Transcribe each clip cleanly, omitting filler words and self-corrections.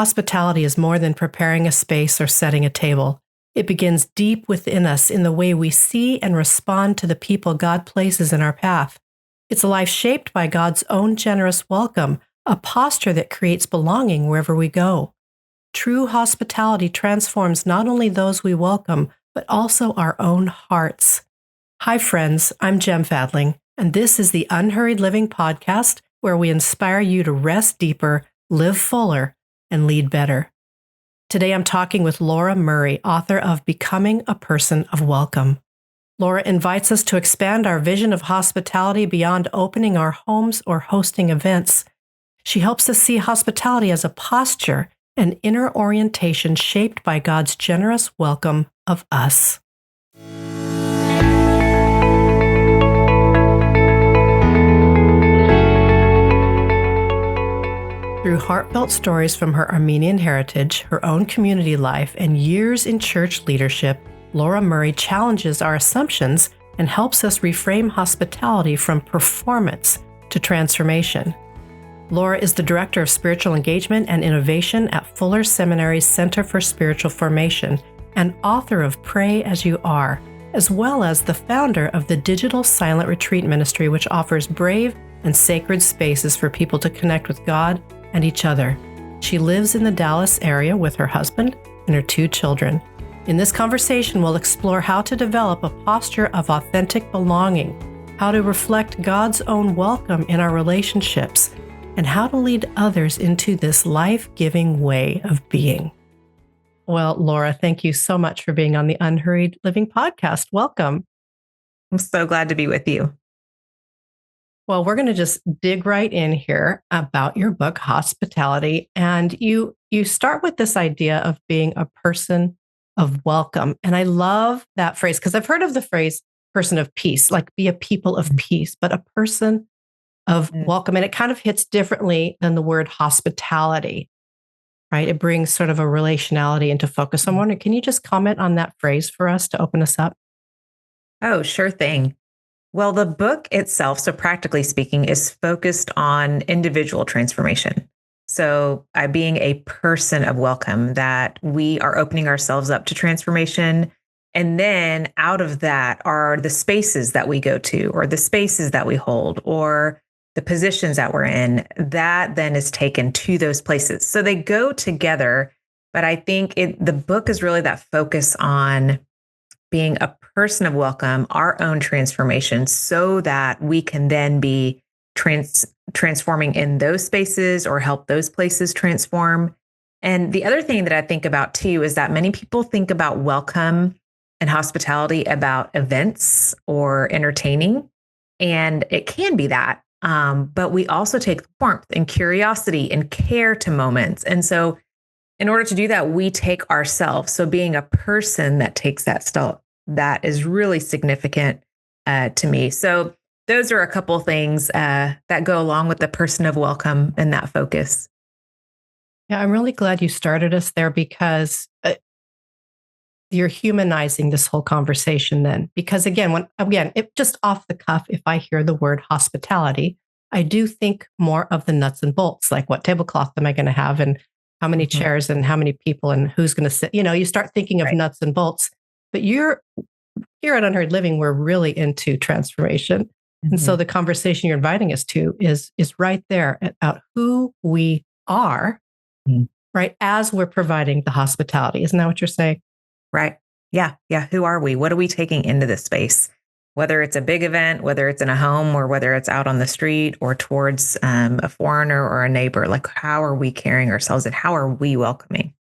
Hospitality is more than preparing a space or setting a table. It begins deep within us in the way we see and respond to the people God places in our path. It's a life shaped by God's own generous welcome, a posture that creates belonging wherever we go. True hospitality transforms not only those we welcome, but also our own hearts. Hi, friends. I'm Jem Fadling, and this is the Unhurried Living Podcast, where we inspire you to rest deeper, live fuller, and lead better. Today, I'm talking with Laura Murray, author of Becoming a Person of Welcome. Laura invites us to expand our vision of hospitality beyond opening our homes or hosting events. She helps us see hospitality as a posture, an inner orientation shaped by God's generous welcome of us. Through heartfelt stories from her Armenian heritage, her own community life, and years in church leadership, Laura Murray challenges our assumptions and helps us reframe hospitality from performance to transformation. Laura is the Director of Spiritual Engagement and Innovation at Fuller Seminary's Center for Spiritual Formation and author of Pray As You Are, as well as the founder of the Digital Silent Retreat Ministry, which offers brave and sacred spaces for people to connect with God and each other. She lives in the Dallas area with her husband and her 2 children. In this conversation, we'll explore how to develop a posture of authentic belonging, how to reflect God's own welcome in our relationships, and how to lead others into this life-giving way of being. Well, Laura, thank you so much for being on the Unhurried Living Podcast. Welcome. I'm so glad to be with you. Well, we're going to just dig right in here about your book, Hospitality. And you start with this idea of being a person of welcome. And I love that phrase because I've heard of the phrase person of peace, like be a people of peace, but a person of welcome. And it kind of hits differently than the word hospitality, right? It brings sort of a relationality into focus. I'm wondering, can you just comment on that phrase for us to open us up? Oh, sure thing. Well, the book itself, so practically speaking, is focused on individual transformation. So being a person of welcome, that we are opening ourselves up to transformation. And then out of that are the spaces that we go to, or the spaces that we hold, or the positions that we're in, that then is taken to those places. So they go together. But I think the book is really that focus on being a person of welcome, our own transformation, so that we can then be transforming in those spaces or help those places transform. And the other thing that I think about too is that many people think about welcome and hospitality about events or entertaining, and it can be that. But we also take warmth and curiosity and care to moments. And so in order to do that, we take ourselves. So being a person that takes that step, that is really significant to me. So those are a couple things that go along with the person of welcome and that focus. Yeah, I'm really glad you started us there because you're humanizing this whole conversation then. Because again, just off the cuff, if I hear the word hospitality, I do think more of the nuts and bolts, like what tablecloth am I going to have and how many chairs and how many people and who's going to sit. You start thinking of nuts and bolts. But you're here at Unhurried Living, we're really into transformation. Mm-hmm. And so the conversation you're inviting us to is right there about who we are, right, as we're providing the hospitality. Isn't that what you're saying? Right. Yeah. Yeah. Who are we? What are we taking into this space? Whether it's a big event, whether it's in a home, or whether it's out on the street or towards a foreigner or a neighbor, like how are we carrying ourselves and how are we welcoming?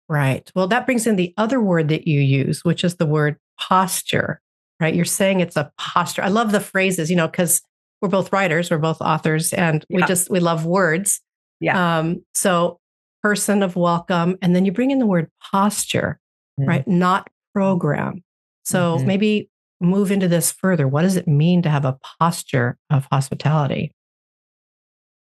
Right. Well, that brings in the other word that you use, which is the word posture, right? You're saying it's a posture. I love the phrases, because we're both writers, we're both authors, and we love words. Yeah. So person of welcome. And then you bring in the word posture, right? Not program. So maybe move into this further. What does it mean to have a posture of hospitality?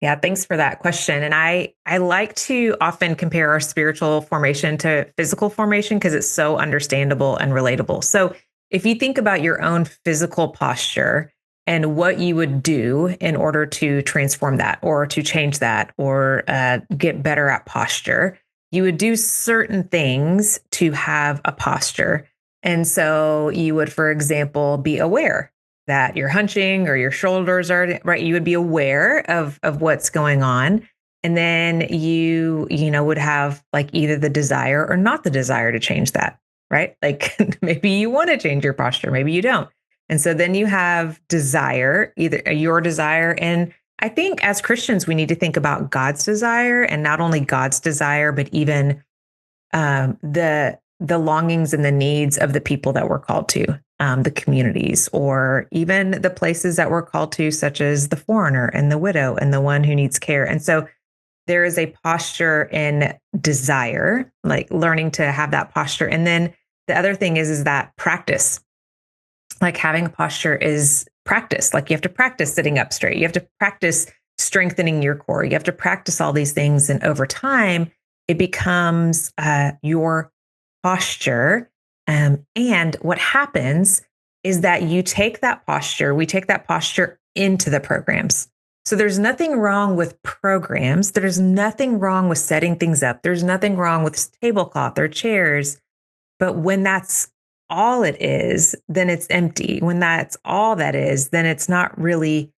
Yeah, thanks for that question. And I like to often compare our spiritual formation to physical formation because it's so understandable and relatable. So if you think about your own physical posture, and what you would do in order to transform that or to change that or get better at posture. You would do certain things to have a posture. And so you would, for example, be aware that you're hunching or your shoulders are right. You would be aware of what's going on. And then you would have like either the desire or not the desire to change that, right? Like maybe you want to change your posture, maybe you don't. And so then you have desire, either your desire. And I think as Christians, we need to think about God's desire, and not only God's desire, but even the longings and the needs of the people that we're called to, the communities, or even the places that we're called to, such as the foreigner and the widow and the one who needs care. And so there is a posture in desire, like learning to have that posture. And then the other thing is that practice. Like having a posture is practice. Like you have to practice sitting up straight. You have to practice strengthening your core. You have to practice all these things. And over time, it becomes your posture. And what happens is that we take that posture into the programs. So there's nothing wrong with programs. There's nothing wrong with setting things up. There's nothing wrong with tablecloth or chairs. But when that's all it is, then it's empty. When that's all that is, then it's not really,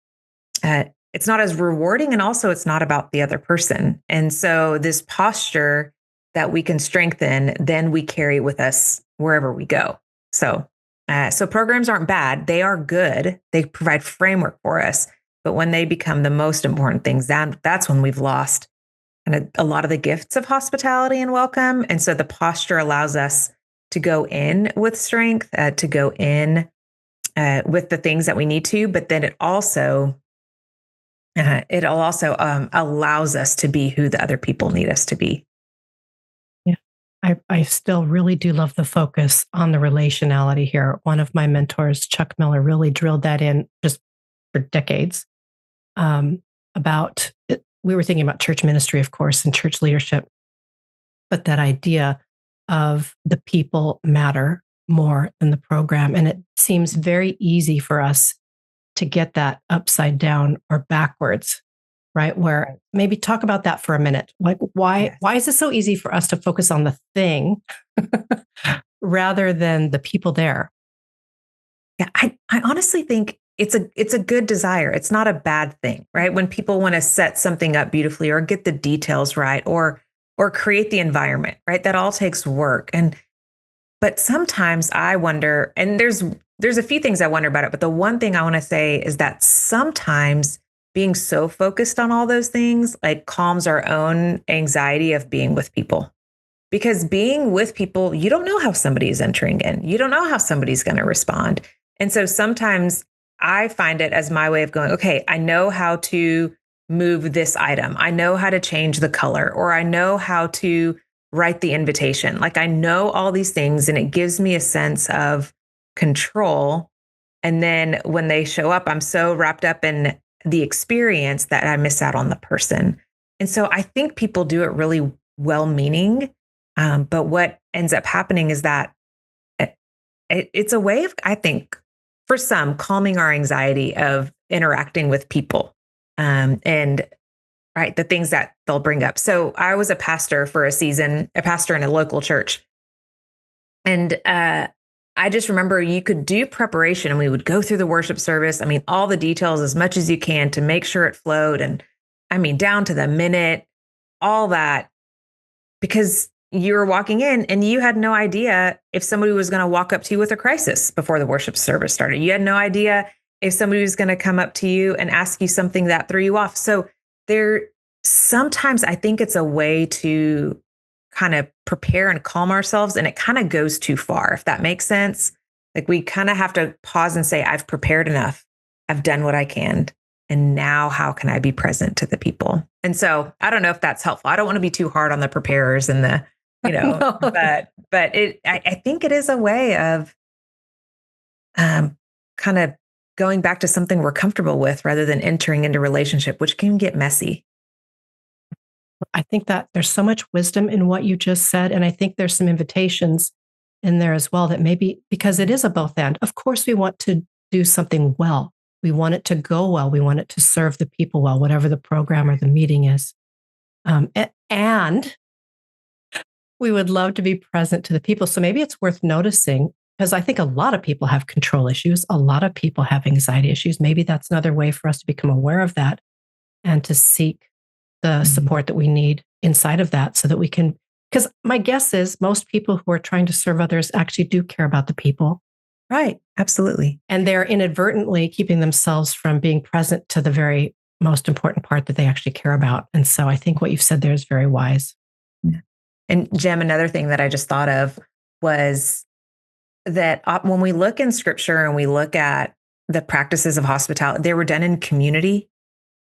it's not as rewarding. And also it's not about the other person. And so this posture that we can strengthen, then we carry with us wherever we go. So programs aren't bad. They are good. They provide framework for us. But when they become the most important things, that's when we've lost a lot of the gifts of hospitality and welcome. And so the posture allows us to go in with strength, to go in with the things that we need to, but then it also allows us to be who the other people need us to be. Yeah, I still really do love the focus on the relationality here. One of my mentors, Chuck Miller, really drilled that in just for decades. We were thinking about church ministry, of course, and church leadership, but that idea of the people matter more than the program. And it seems very easy for us to get that upside down or backwards, right? Where maybe talk about that for a minute. Like why is it so easy for us to focus on the thing rather than the people there? Yeah, I honestly think it's a good desire. It's not a bad thing, right? When people want to set something up beautifully or get the details right or create the environment, right? That all takes work. But sometimes I wonder, and there's a few things I wonder about it, but the one thing I want to say is that sometimes being so focused on all those things like calms our own anxiety of being with people. Because being with people, you don't know how somebody is entering in. You don't know how somebody's going to respond. And so sometimes I find it as my way of going, okay, I know how to move this item. I know how to change the color, or I know how to write the invitation. Like I know all these things, and it gives me a sense of control. And then when they show up, I'm so wrapped up in the experience that I miss out on the person. And so I think people do it really well-meaning. But what ends up happening is that it's a way of, I think, for some, calming our anxiety of interacting with people. And right, the things that they'll bring up. So I was a pastor for a season, a pastor in a local church. And I just remember you could do preparation and we would go through the worship service. I mean, all the details as much as you can to make sure it flowed. And I mean, down to the minute, all that, because you were walking in and you had no idea if somebody was going to walk up to you with a crisis before the worship service started. You had no idea if somebody was going to come up to you and ask you something that threw you off. So sometimes I think it's a way to kind of prepare and calm ourselves, and it kind of goes too far, if that makes sense. Like we kind of have to pause and say, I've prepared enough. I've done what I can. And now how can I be present to the people? And so I don't know if that's helpful. I don't want to be too hard on the preparers and the, no. but I think it is a way of kind of going back to something we're comfortable with rather than entering into relationship, which can get messy. I think that there's so much wisdom in what you just said. And I think there's some invitations in there as well that maybe, because it is a both and, of course, we want to do something well. We want it to go well. We want it to serve the people well, whatever the program or the meeting is. And we would love to be present to the people. So maybe it's worth noticing, because I think a lot of people have control issues. A lot of people have anxiety issues. Maybe that's another way for us to become aware of that and to seek the support that we need inside of that so that we can, because my guess is most people who are trying to serve others actually do care about the people. Right. Absolutely. And they're inadvertently keeping themselves from being present to the very most important part that they actually care about. And so I think what you've said there is very wise. And Jem, another thing that I just thought of was that when we look in scripture and we look at the practices of hospitality, they were done in community.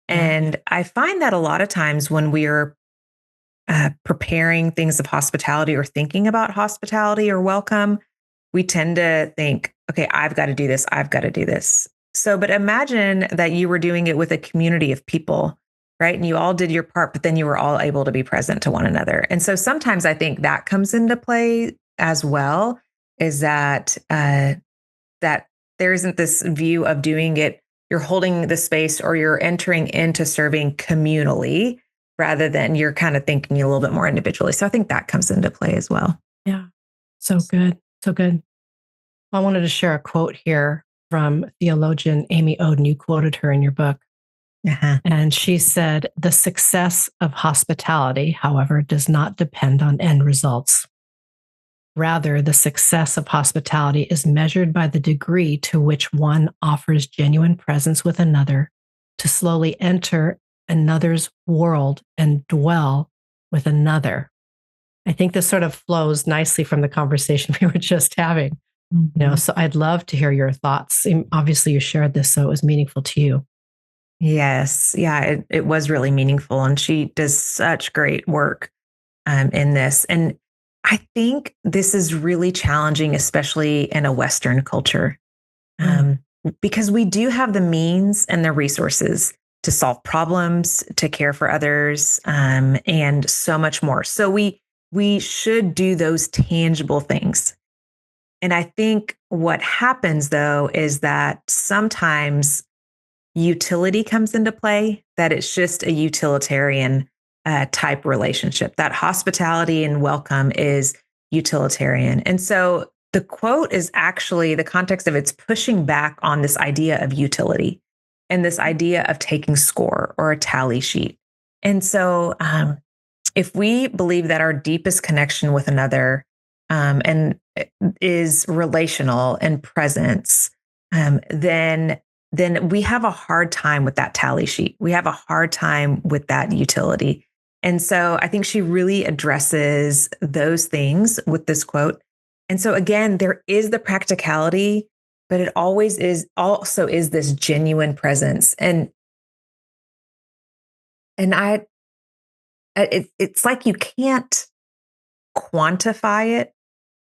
And I find that a lot of times when we're preparing things of hospitality or thinking about hospitality or welcome, we tend to think, okay, I've got to do this. I've got to do this. So, but imagine that you were doing it with a community of people, right? And you all did your part, but then you were all able to be present to one another. And so sometimes I think that comes into play as well, is that that there isn't this view of doing it, you're holding the space or you're entering into serving communally rather than you're kind of thinking a little bit more individually. So I think that comes into play as well. Yeah. So good. So good. I wanted to share a quote here from theologian Amy Oden. You quoted her in your book. And she said, the success of hospitality, however, does not depend on end results. Rather, the success of hospitality is measured by the degree to which one offers genuine presence with another, to slowly enter another's world and dwell with another. I think this sort of flows nicely from the conversation we were just having. So I'd love to hear your thoughts. Obviously, you shared this, so it was meaningful to you. Yes. Yeah, it was really meaningful. And she does such great work in this. And I think this is really challenging, especially in a Western culture, because we do have the means and the resources to solve problems, to care for others, and so much more. So we should do those tangible things. And I think what happens, though, is that sometimes utility comes into play, that it's just a utilitarian type relationship, that hospitality and welcome is utilitarian. And so the quote is actually, the context of it's pushing back on this idea of utility and this idea of taking score or a tally sheet. And so if we believe that our deepest connection with another and is relational and presence, then we have a hard time with that tally sheet. We have a hard time with that utility. And so I think she really addresses those things with this quote. And so again, there is the practicality, but it always is also is this genuine presence. And it's like you can't quantify it,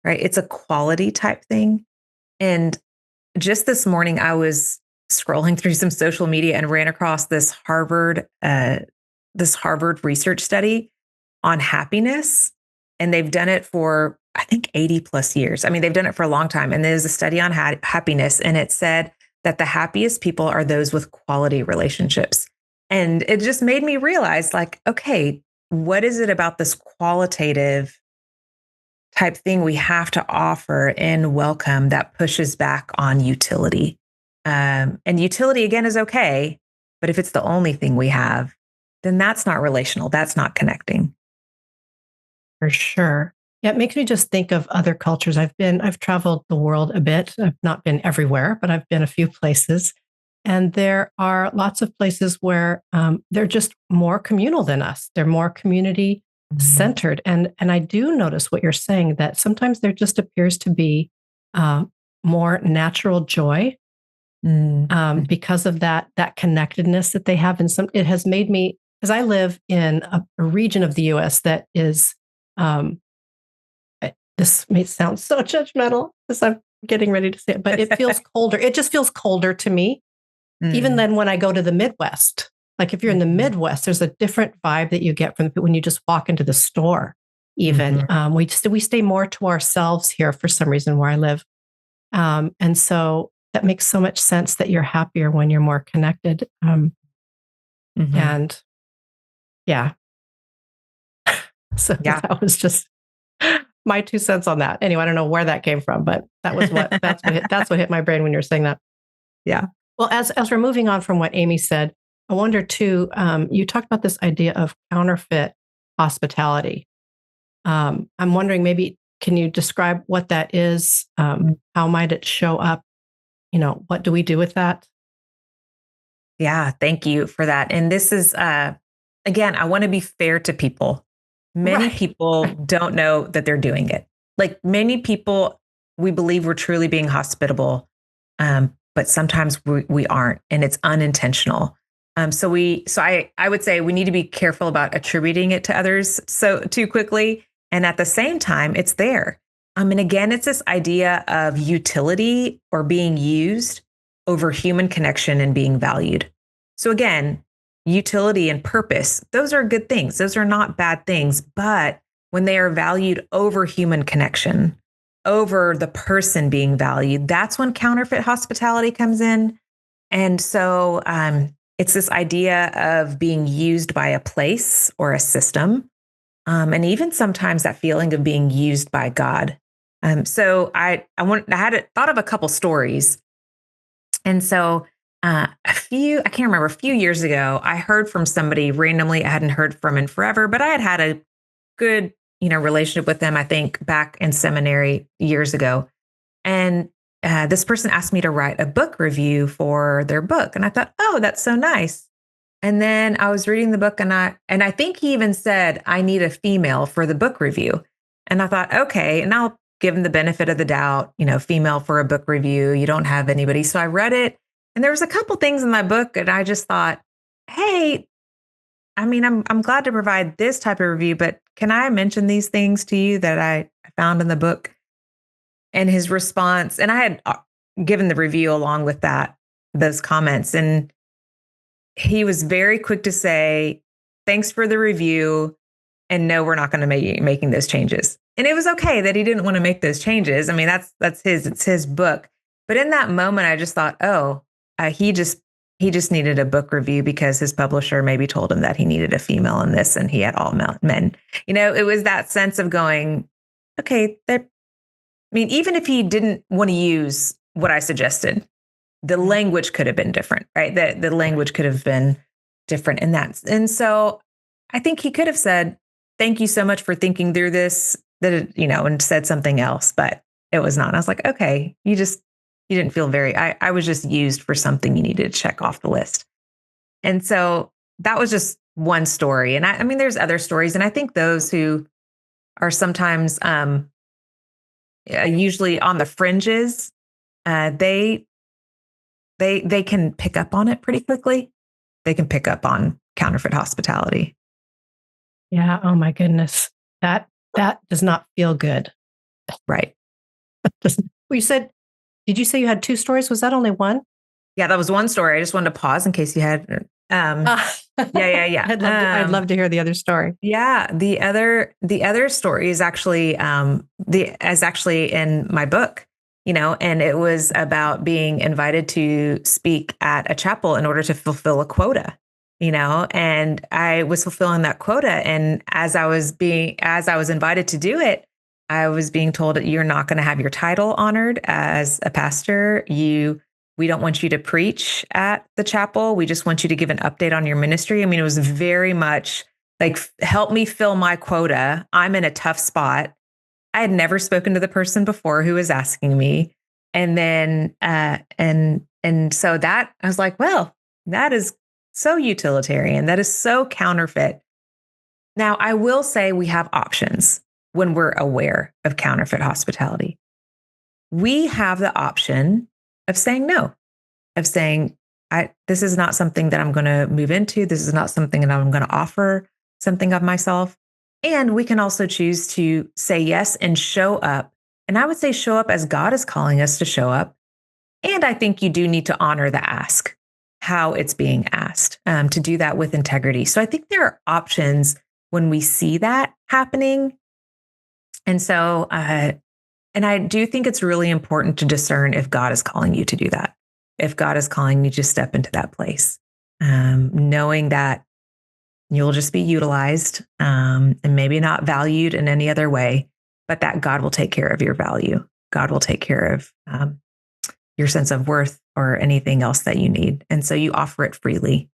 right? It's a quality type thing. And just this morning, I was scrolling through some social media and ran across this Harvard research study on happiness. And they've done it for, I think, 80 plus years. I mean, they've done it for a long time. And there's a study on happiness. And it said that the happiest people are those with quality relationships. And it just made me realize, like, okay, what is it about this qualitative type thing we have to offer in welcome that pushes back on utility? And utility, again, is okay. But if it's the only thing we have, then that's not relational. That's not connecting. For sure. Yeah, it makes me just think of other cultures. I've traveled the world a bit. I've not been everywhere, but I've been a few places. And there are lots of places where they're just more communal than us. They're more community centered. And I do notice what you're saying, that sometimes there just appears to be more natural joy because of that connectedness that they have. And it has made me, because I live in a region of the U.S. that is, this may sound so judgmental as I'm getting ready to say it, but it feels colder. It just feels colder to me, even than when I go to the Midwest. Like if you're in the Midwest, there's a different vibe that you get from when you just walk into the store. Even we stay more to ourselves here for some reason where I live, and so that makes so much sense that you're happier when you're more connected. And yeah. So that was just my 2 cents on that. Anyway, I don't know where that came from, but that's what hit my brain when you're saying that. Yeah. Well, as we're moving on from what Amy said, I wonder too, you talked about this idea of counterfeit hospitality. I'm wondering, maybe, can you describe what that is? How might it show up? What do we do with that? Yeah, thank you for that. And this is, again, I want to be fair to people. Many people don't know that they're doing it. Like many people, we believe we're truly being hospitable, but sometimes we aren't, and it's unintentional. So I would say we need to be careful about attributing it to others so too quickly. And at the same time, it's there. And again, it's this idea of utility or being used over human connection and being valued. So again, utility and purpose, those are good things. Those are not bad things. But when they are valued over human connection, over the person being valued, that's when counterfeit hospitality comes in. And so it's this idea of being used by a place or a system. And even sometimes that feeling of being used by God. So I thought of a couple stories. And so I can't remember, a few years ago, I heard from somebody randomly I hadn't heard from in forever, but I had a good, relationship with them, I think back in seminary years ago. And this person asked me to write a book review for their book. And I thought, oh, that's so nice. And then I was reading the book and I think he even said, I need a female for the book review. And I thought, okay, and I'll give him the benefit of the doubt, female for a book review. You don't have anybody. So I read it. And there was a couple things in my book and I just thought, hey, I'm glad to provide this type of review, but can I mention these things to you that I found in the book? And his response, and I had given the review along with those comments, and he was very quick to say, thanks for the review. And no, we're not going to be making those changes. And it was okay that he didn't want to make those changes. It's his book. But in that moment, I just thought, he just needed a book review because his publisher maybe told him that he needed a female in this and he had all men. It was that sense of going, okay, even if he didn't want to use what I suggested, the language could have been different, right? The language could have been different in that. And so I think he could have said, thank you so much for thinking through this, and said something else, but it was not. And I was like, okay, you didn't feel I was just used for something you needed to check off the list. And so that was just one story. And there's other stories. And I think those who are sometimes usually on the fringes, they can pick up on it pretty quickly. They can pick up on counterfeit hospitality. Yeah. Oh my goodness. That does not feel good. Right. Did you say you had 2 stories? Was that only one? Yeah, that was one story. I just wanted to pause in case you had. Yeah. I'd love to hear the other story. Yeah, the other story is actually in my book. And it was about being invited to speak at a chapel in order to fulfill a quota. And I was fulfilling that quota, and as I was invited to do it, I was being told that you're not going to have your title honored as a pastor. We don't want you to preach at the chapel. We just want you to give an update on your ministry. It was very much like, help me fill my quota. I'm in a tough spot. I had never spoken to the person before who was asking me. And then, and so that I was like, well, that is so utilitarian. That is so counterfeit. Now, I will say we have options when we're aware of counterfeit hospitality. We have the option of saying no, of saying, this is not something that I'm going to move into. This is not something that I'm going to offer something of myself. And we can also choose to say yes and show up. And I would say show up as God is calling us to show up. And I think you do need to honor the ask, how it's being asked, to do that with integrity. So I think there are options when we see that happening. And so And I do think it's really important to discern if God is calling you to do that, if God is calling you to step into that place, knowing that you'll just be utilized and maybe not valued in any other way, but that God will take care of your value. God will take care of your sense of worth or anything else that you need. And so you offer it freely.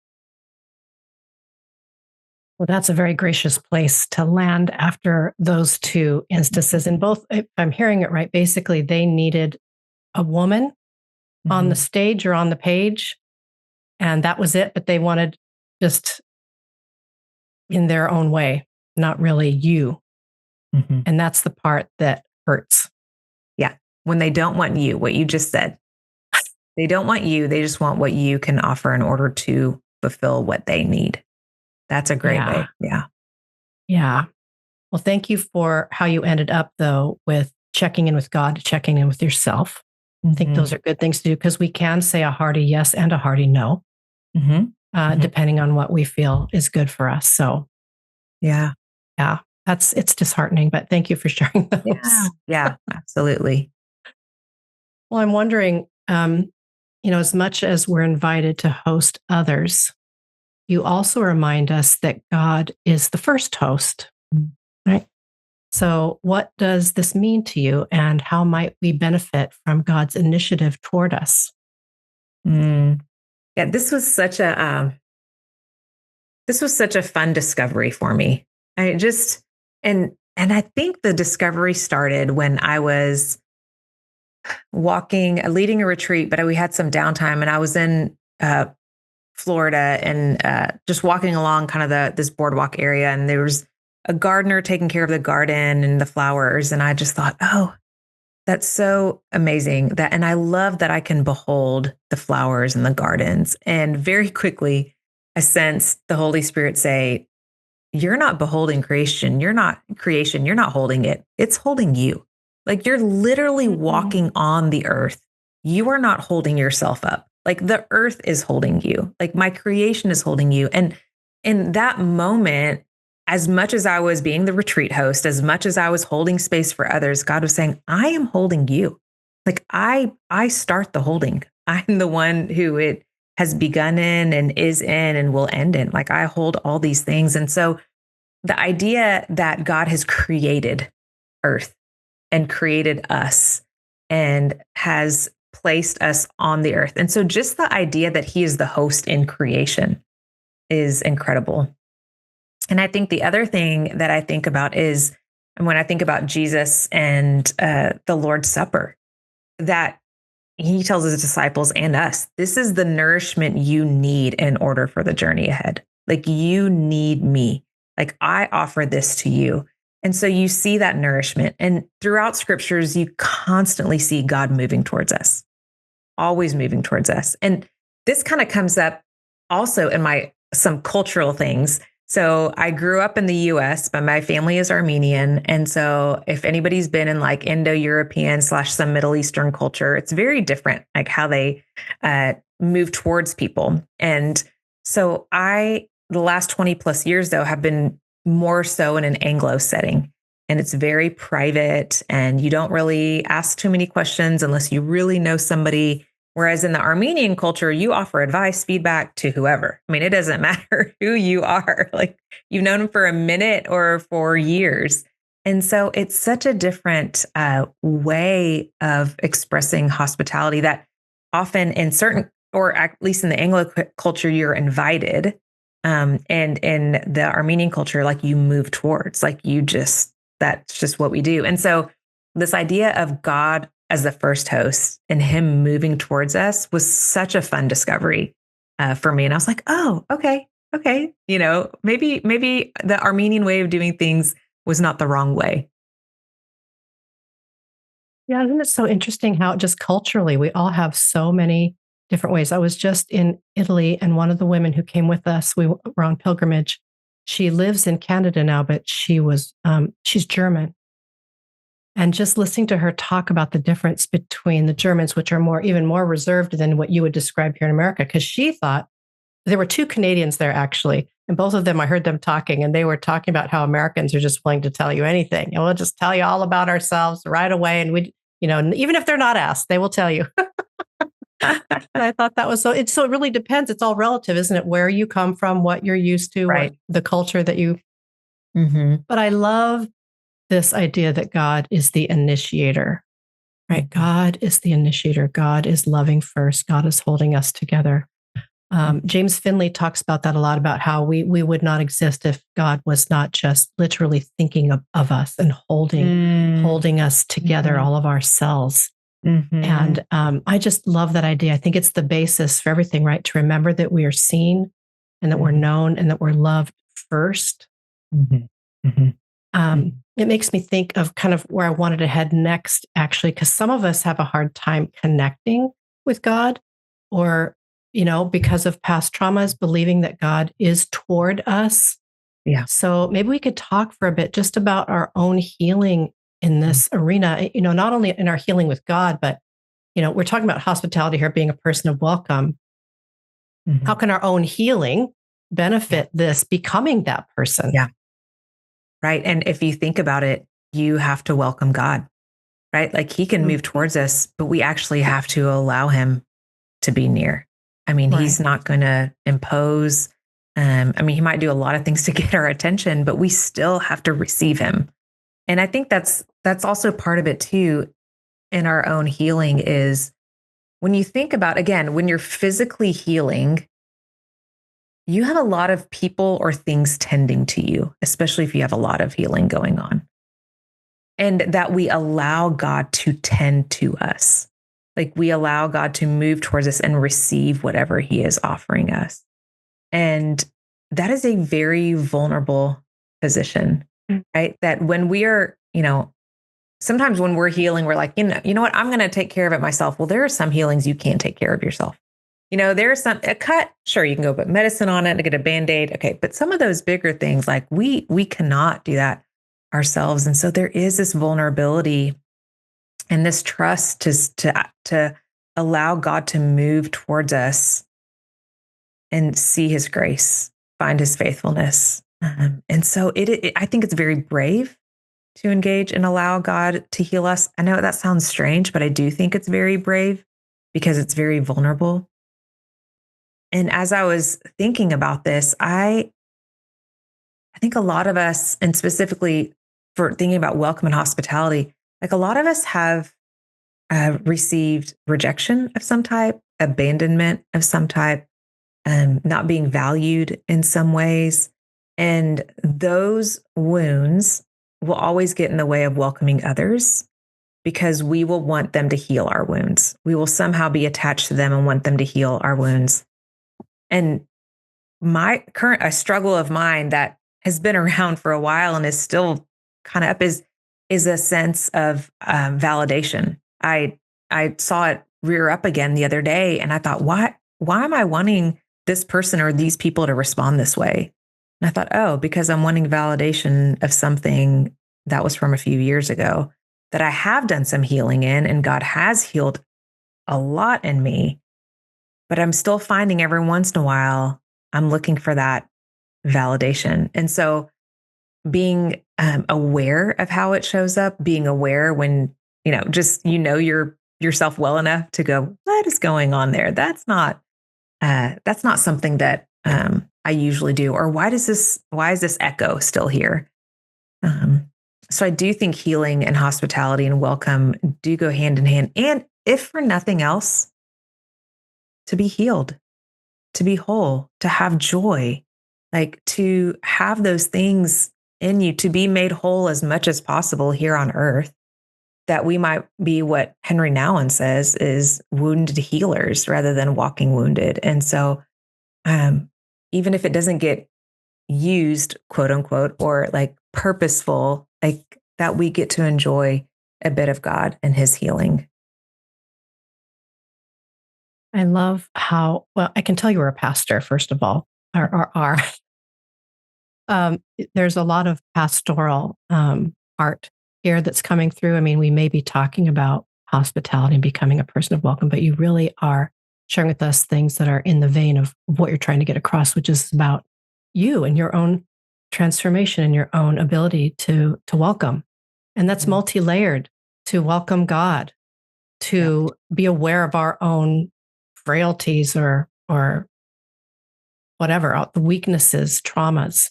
Well, that's a very gracious place to land after those two instances. And both, if I'm hearing it right, basically they needed a woman on the stage or on the page, and that was it. But they wanted just in their own way, not really you. And that's the part that hurts. Yeah. When they don't want you, what you just said, they don't want you. They just want what you can offer in order to fulfill what they need. That's a great way. Yeah. Yeah. Well, thank you for how you ended up, though, with checking in with God, checking in with yourself. I think those are good things to do because we can say a hearty yes and a hearty no, depending on what we feel is good for us. So, yeah, it's disheartening, but thank you for sharing those. Yeah, absolutely. Well, I'm wondering, as much as we're invited to host others, you also remind us that God is the first host, right? So what does this mean to you, and how might we benefit from God's initiative toward us? Yeah, this was such a fun discovery for me. And I think the discovery started when I was leading a retreat, but we had some downtime, and I was in Florida and just walking along kind of this boardwalk area, and there was a gardener taking care of the garden and the flowers. And I just thought, oh, that's so amazing and I love that I can behold the flowers and the gardens. And very quickly, I sensed the Holy Spirit say, you're not beholding creation. You're not holding it. It's holding you. Like you're literally walking on the earth. You are not holding yourself up. Like the earth is holding you. Like my creation is holding you. And in that moment, as much as I was being the retreat host, as much as I was holding space for others, God was saying, I am holding you. Like I start the holding. I'm the one who it has begun in and is in and will end in. Like I hold all these things. And so the idea that God has created earth and created us and has placed us on the earth. And so just the idea that he is the host in creation is incredible. And I think the other thing that I think about is when I think about Jesus and the Lord's Supper, that he tells his disciples and us, this is the nourishment you need in order for the journey ahead. Like you need me. Like I offer this to you. And so you see that nourishment. And throughout scriptures, you constantly see God moving towards us, always moving towards us. And this kind of comes up also in some cultural things. So I grew up in the US, but my family is Armenian. And so if anybody's been in like Indo-European / some Middle Eastern culture, it's very different, like how they move towards people. And so the last 20 plus years though, have been more so in an Anglo setting. And it's very private and you don't really ask too many questions unless you really know somebody. Whereas in the Armenian culture, you offer advice, feedback to whoever. I mean, it doesn't matter who you are. Like you've known them for a minute or for years. And so it's such a different way of expressing hospitality that often in certain, or at least in the Anglo culture, you're invited. And in the Armenian culture, like you move towards, like that's just what we do. And so this idea of God as the first host and him moving towards us was such a fun discovery for me. And I was like, oh, okay. Maybe the Armenian way of doing things was not the wrong way. Yeah, isn't it so interesting how just culturally we all have so many different ways. I was just in Italy, and one of the women who came with us, we were on pilgrimage. She lives in Canada now, but she's German. And just listening to her talk about the difference between the Germans, which are even more reserved than what you would describe here in America, because she thought there were two Canadians there, actually. And both of them, I heard them talking, and they were talking about how Americans are just willing to tell you anything. And we'll just tell you all about ourselves right away. And even if they're not asked, they will tell you. And I thought that was it really depends. It's all relative, isn't it? Where you come from, what you're used to, Right. what the culture that you. Mm-hmm. But I love this idea that God is the initiator, right? Mm-hmm. God is the initiator. God is loving first. God is holding us together. James Finley talks about that a lot, about how we would not exist if God was not just literally thinking of us and holding us together, all of our cells. Mm-hmm. And I just love that idea. I think it's the basis for everything, right? To remember that we are seen and that we're known and that we're loved first. Mm-hmm. Mm-hmm. It makes me think of kind of where I wanted to head next, actually, because some of us have a hard time connecting with God, or because of past traumas, believing that God is toward us. Yeah. So maybe we could talk for a bit just about our own healing in this arena, not only in our healing with God, but, we're talking about hospitality here, being a person of welcome. Mm-hmm. How can our own healing benefit this becoming that person? Yeah. Right. And if you think about it, you have to welcome God, right? Like he can move towards us, but we actually have to allow him to be near. I mean, he's not going to impose. He might do a lot of things to get our attention, but we still have to receive him. And I think that's also part of it too, in our own healing, is when you think about, again, when you're physically healing, you have a lot of people or things tending to you, especially if you have a lot of healing going on. And that we allow God to tend to us. Like we allow God to move towards us and receive whatever he is offering us. And that is a very vulnerable position, right? That when we are, sometimes when we're healing, we're like, you know what, I'm going to take care of it myself. Well, there are some healings you can't take care of yourself. There's a cut. Sure, you can go put medicine on it and get a Band-Aid. Okay. But some of those bigger things, like we cannot do that ourselves. And so there is this vulnerability and this trust to allow God to move towards us and see his grace, find his faithfulness. And so I think it's very brave to engage and allow God to heal us. I know that sounds strange, but I do think it's very brave because it's very vulnerable. And as I was thinking about this, I think a lot of us, and specifically for thinking about welcome and hospitality, like a lot of us have received rejection of some type, abandonment of some type, not being valued in some ways. And those wounds will always get in the way of welcoming others because we will want them to heal our wounds. We will somehow be attached to them and want them to heal our wounds. And a struggle of mine that has been around for a while and is still kind of up is a sense of validation. I saw it rear up again the other day, and I thought, why am I wanting this person or these people to respond this way? And I thought, because I'm wanting validation of something that was from a few years ago that I have done some healing in, and God has healed a lot in me. But I'm still finding every once in a while, I'm looking for that validation. And so being aware of how it shows up, being aware when, yourself well enough to go, what is going on there? That's not something that I usually do. Or why is this echo still here? So I do think healing and hospitality and welcome do go hand in hand. And if for nothing else, to be healed, to be whole, to have joy, like to have those things in you, to be made whole as much as possible here on earth, that we might be what Henry Nouwen says is wounded healers rather than walking wounded. And so even if it doesn't get used, quote unquote, or like purposeful, like that we get to enjoy a bit of God and his healing. I love how, well, I can tell you were a pastor, first of all, or are. There's a lot of pastoral art here that's coming through. I mean, we may be talking about hospitality and becoming a person of welcome, but you really are sharing with us things that are in the vein of what you're trying to get across, which is about, you and your own transformation and your own ability to welcome. And that's multi-layered, to welcome God, to be aware of our own frailties or whatever, the weaknesses, traumas,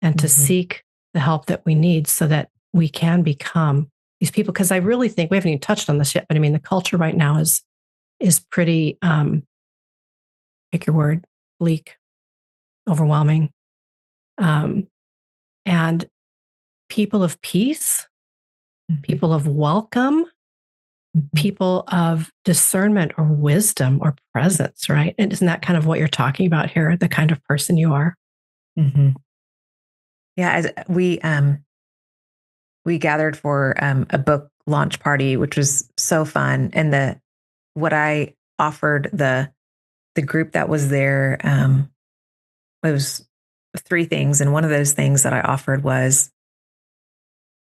and to seek the help that we need so that we can become these people. Because I really think we haven't even touched on this yet, but I mean, the culture right now is pretty, pick your word, bleak, overwhelming. And people of peace, people of welcome, people of discernment or wisdom or presence, right? And isn't that kind of what you're talking about here, the kind of person you are? Mm-hmm. Yeah, as we gathered for a book launch party, which was so fun. And what I offered the group that was there, it was 3 things. And one of those things that I offered was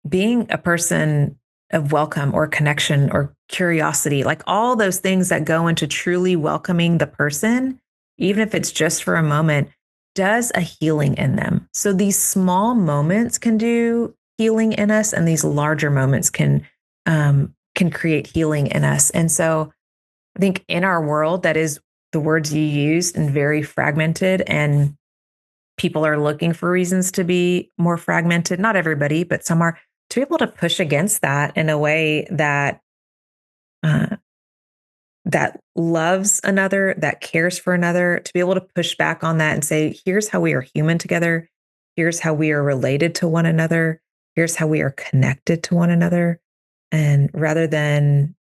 being a person of welcome or connection or curiosity, like all those things that go into truly welcoming the person, even if it's just for a moment, does a healing in them. So these small moments can do healing in us, and these larger moments can create healing in us. And so I think in our world, that is the words you used, and very fragmented, and people are looking for reasons to be more fragmented. Not everybody, but some are. To be able to push against that in a way that that loves another, that cares for another, to be able to push back on that and say, here's how we are human together. Here's how we are related to one another. Here's how we are connected to one another. And rather than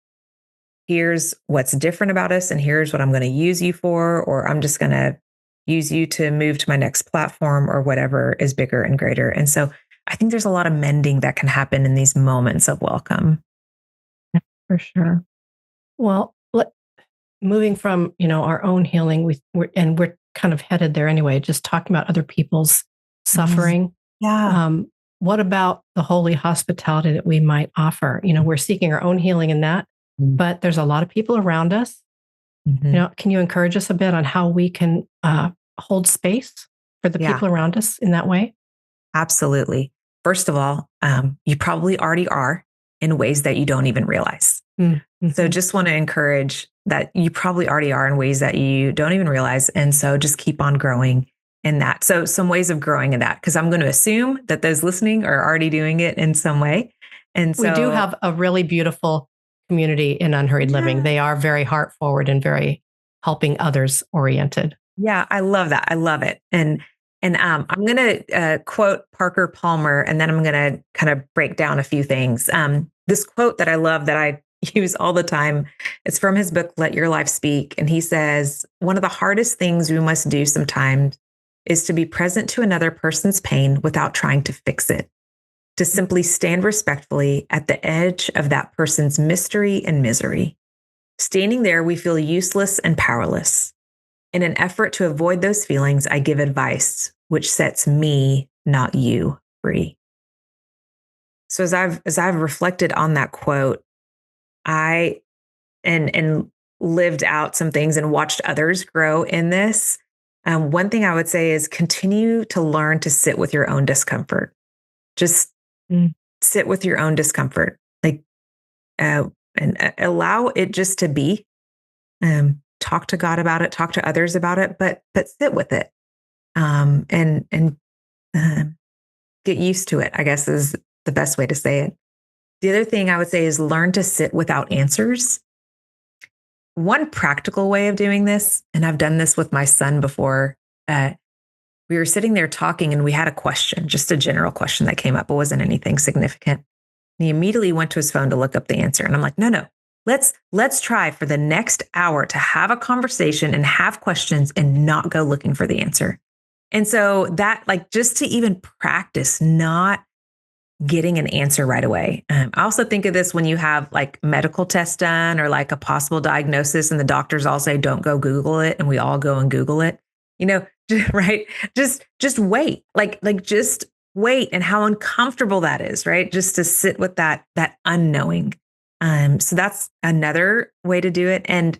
here's what's different about us and here's what I'm going to use you for, or I'm just going to use you to move to my next platform, or whatever is bigger and greater. And so I think there's a lot of mending that can happen in these moments of welcome. Yeah, for sure. Well, moving from, our own healing, we're kind of headed there anyway, just talking about other people's suffering. Yeah. What about the holy hospitality that we might offer? We're seeking our own healing in that, but there's a lot of people around us. Can you encourage us a bit on how we can hold space for the people around us in that way? Absolutely. First of all, you probably already are in ways that you don't even realize. So just want to encourage that you probably already are in ways that you don't even realize. And so just keep on growing in that. So some ways of growing in that, because I'm going to assume that those listening are already doing it in some way. And so we do have a really beautiful community in Unhurried Living. They are very heart forward and very helping others oriented. Yeah, I love that. I love it. And I'm going to quote Parker Palmer, and then I'm going to kind of break down a few things. This quote that I love, that I use all the time, it's from his book, Let Your Life Speak. And he says, one of the hardest things we must do sometimes is to be present to another person's pain without trying to fix it, to simply stand respectfully at the edge of that person's mystery and misery. Standing there, we feel useless and powerless. In an effort to avoid those feelings, I give advice which sets me, not you, free. So as I've reflected on that quote, I and lived out some things and watched others grow in this. One thing I would say is continue to learn to sit with your own discomfort. Just sit with your own discomfort, and allow it just to be. Talk to God about it, talk to others about it, but sit with it, and get used to it, I guess is the best way to say it. The other thing I would say is learn to sit without answers. One practical way of doing this, and I've done this with my son before, we were sitting there talking and we had a question, just a general question that came up. It wasn't anything significant. And he immediately went to his phone to look up the answer. And I'm like, no. Let's try for the next hour to have a conversation and have questions and not go looking for the answer. And so that, just to even practice not getting an answer right away. I also think of this when you have medical tests done or a possible diagnosis and the doctors all say, don't go Google it. And we all go and Google it, right? Just wait, just wait, and how uncomfortable that is, right? Just to sit with that unknowing. So that's another way to do it. And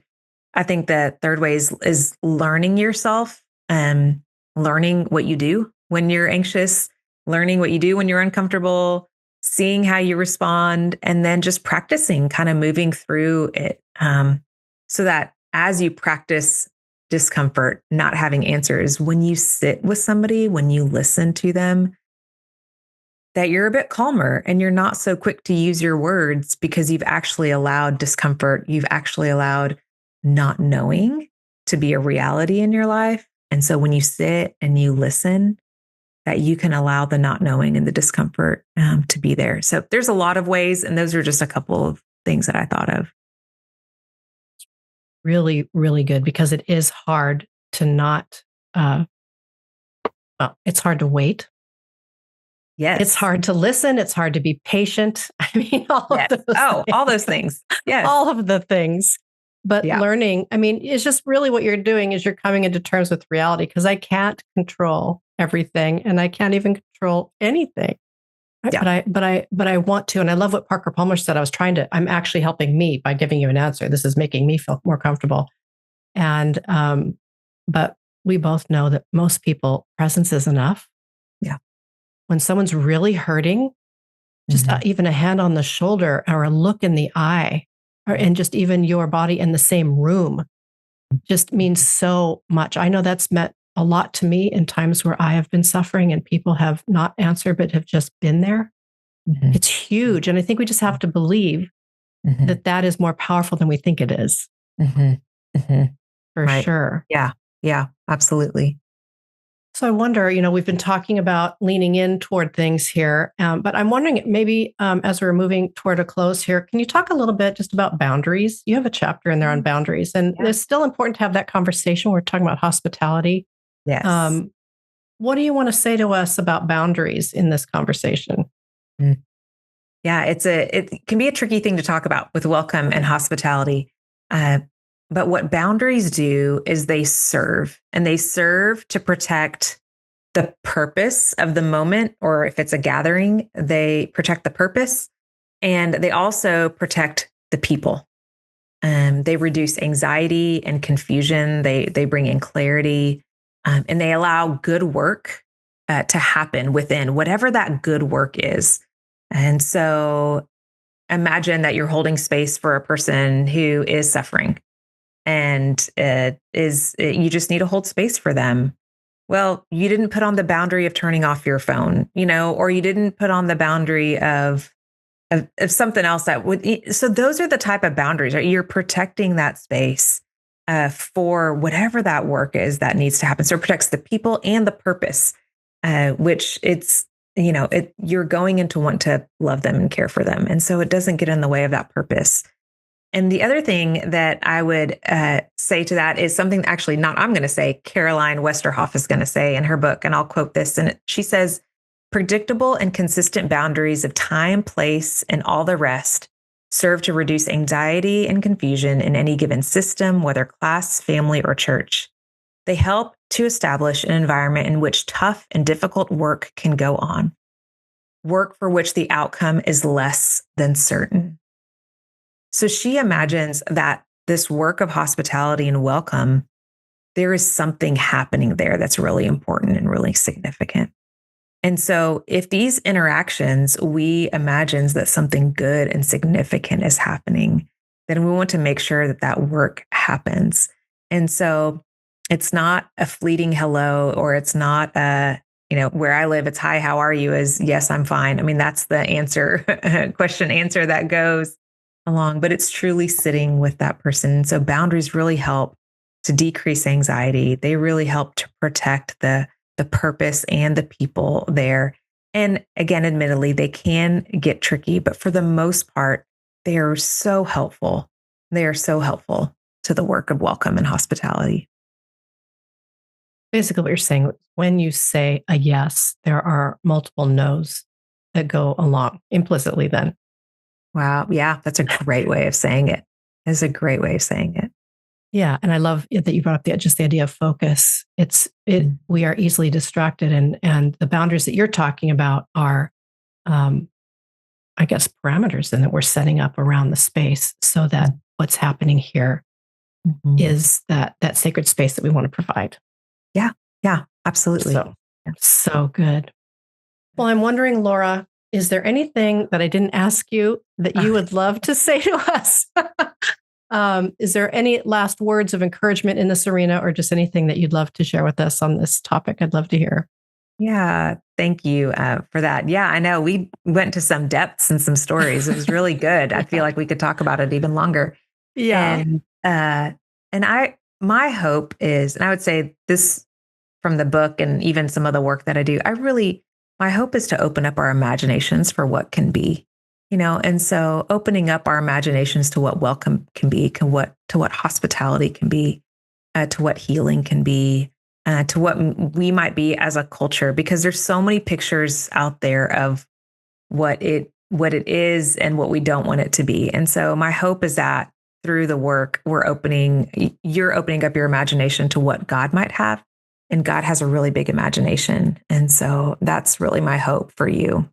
I think the third way is learning yourself. learning what you do when you're anxious, learning what you do when you're uncomfortable, seeing how you respond, and then just practicing, kind of moving through it. So that as you practice discomfort, not having answers, when you sit with somebody, when you listen to them, that you're a bit calmer and you're not so quick to use your words because you've actually allowed discomfort. You've actually allowed not knowing to be a reality in your life. And so when you sit and you listen, that you can allow the not knowing and the discomfort to be there. So there's a lot of ways, and those are just a couple of things that I thought of. Really, really good, because it is hard to not, it's hard to wait. Yes. It's hard to listen. It's hard to be patient. I mean, all of those things. All those things. Yes. All of the things. But learning, I mean, it's just really what you're doing is you're coming into terms with reality, because I can't control everything and I can't even control anything. Right? Yeah. But I want to. And I love what Parker Palmer said. I'm actually helping me by giving you an answer. This is making me feel more comfortable. And, but we both know that most people, presence is enough. Yeah. When someone's really hurting, just even a hand on the shoulder or a look in the eye, and just even your body in the same room just means so much. I know that's meant a lot to me in times where I have been suffering and people have not answered, but have just been there. It's huge. And I think we just have to believe that that is more powerful than we think it is. For sure. Yeah. Yeah, absolutely. So I wonder, we've been talking about leaning in toward things here, but I'm wondering maybe as we're moving toward a close here, can you talk a little bit just about boundaries? You have a chapter in there on boundaries, and it's still important to have that conversation. We're talking about hospitality. Yes. What do you want to say to us about boundaries in this conversation? Yeah, it can be a tricky thing to talk about with welcome and hospitality. But what boundaries do is they serve to protect the purpose of the moment, or if it's a gathering, they protect the purpose, and they also protect the people. They reduce anxiety and confusion. They bring in clarity, and they allow good work to happen within whatever that good work is. And so imagine that you're holding space for a person who is suffering. And you just need to hold space for them. Well, you didn't put on the boundary of turning off your phone, or you didn't put on the boundary of something else that would. So those are the type of boundaries, right? You're protecting that space for whatever that work is that needs to happen. So it protects the people and the purpose, which you're going in to want to love them and care for them. And so it doesn't get in the way of that purpose. And the other thing that I would say to that is something actually not I'm going to say, Caroline Westerhoff is going to say in her book, and I'll quote this. And she says, predictable and consistent boundaries of time, place, and all the rest serve to reduce anxiety and confusion in any given system, whether class, family, or church. They help to establish an environment in which tough and difficult work can go on, work for which the outcome is less than certain. So she imagines that this work of hospitality and welcome, there is something happening there that's really important and really significant. And so if these interactions, we imagines that something good and significant is happening, then we want to make sure that that work happens. And so it's not a fleeting hello, or it's not where I live, it's hi, how are you? Is yes, I'm fine. I mean, that's the answer, question answer that goes along, but it's truly sitting with that person. So boundaries really help to decrease anxiety. They really help to protect the purpose and the people there. And again, admittedly, they can get tricky, but for the most part, they are so helpful. They are so helpful to the work of welcome and hospitality. Basically, what you're saying, when you say a yes, there are multiple no's that go along implicitly then. Wow. Yeah, that's a great way of saying it. That's a great way of saying it. Yeah. And I love that you brought up the idea of focus. We are easily distracted, and the boundaries that you're talking about are, I guess, parameters then that we're setting up around the space so that what's happening here is that sacred space that we want to provide. Yeah. Yeah. Absolutely. So good. Well, I'm wondering, Laura, is there anything that I didn't ask you that you would love to say to us? Is there any last words of encouragement in this arena, or just anything that you'd love to share with us on this topic? I'd love to hear. Yeah, thank you for that. Yeah, I know we went to some depths and some stories. It was really good. I feel like we could talk about it even longer. Yeah. And my hope is, and I would say this from the book and even some of the work that I do, my hope is to open up our imaginations for what can be, and so opening up our imaginations to what welcome can be, to what hospitality can be, to what healing can be, to what we might be as a culture, because there's so many pictures out there of what it is and what we don't want it to be. And so my hope is that through the work, you're opening up your imagination to what God might have. And God has a really big imagination. And so that's really my hope for you.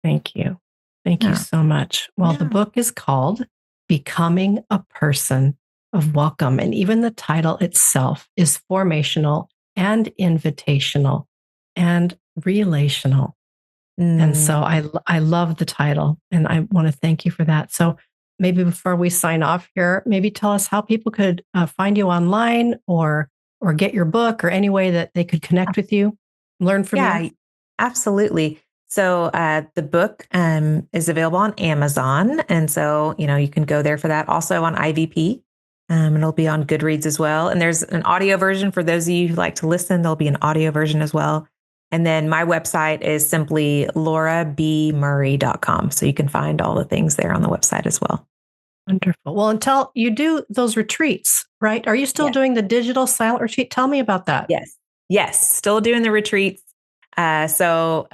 Thank you. Thank you so much. Well, the book is called Becoming a Person of Welcome. And even the title itself is formational and invitational and relational. And so I love the title, and I want to thank you for that. So maybe before we sign off here, maybe tell us how people could find you online or get your book, or any way that they could connect with you, learn from you. Yeah, absolutely. So the book is available on Amazon. And so, you can go there for that. Also on IVP. And it'll be on Goodreads as well. And there's an audio version for those of you who like to listen. There'll be an audio version as well. And then my website is simply laurabmurray.com. So you can find all the things there on the website as well. Wonderful. Well, until you do those retreats, right? Are you still doing the digital silent retreat? Tell me about that. Yes. Still doing the retreats. So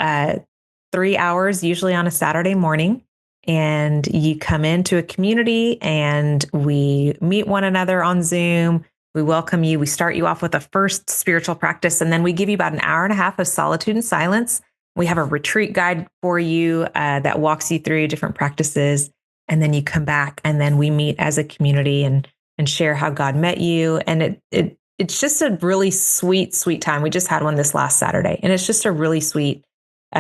3 hours, usually on a Saturday morning. And you come into a community and we meet one another on Zoom. We welcome you. We start you off with a first spiritual practice, and then we give you about an hour and a half of solitude and silence. We have a retreat guide for you that walks you through different practices. And then you come back, and then we meet as a community and share how God met you. And it's just a really sweet time. We just had one this last Saturday, and it's just a really sweet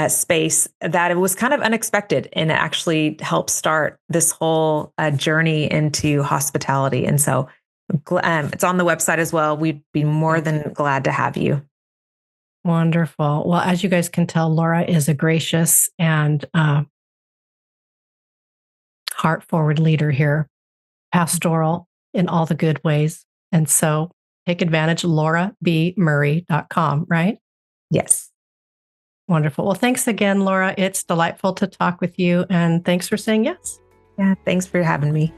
space that it was kind of unexpected, and it actually helped start this whole journey into hospitality. And so it's on the website as well. We'd be more than glad to have you. Wonderful. Well, as you guys can tell, Laura is a gracious and heart-forward leader here, pastoral in all the good ways. And so take advantage of laurabmurray.com, right? Yes. Wonderful. Well, thanks again, Laura. It's delightful to talk with you. And thanks for saying yes. Yeah, thanks for having me.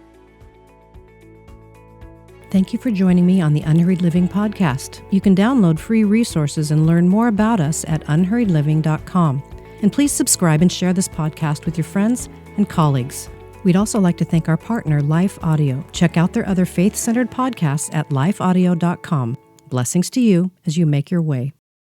Thank you for joining me on the Unhurried Living Podcast. You can download free resources and learn more about us at unhurriedliving.com. And please subscribe and share this podcast with your friends and colleagues. We'd also like to thank our partner, Life Audio. Check out their other faith-centered podcasts at lifeaudio.com. Blessings to you as you make your way.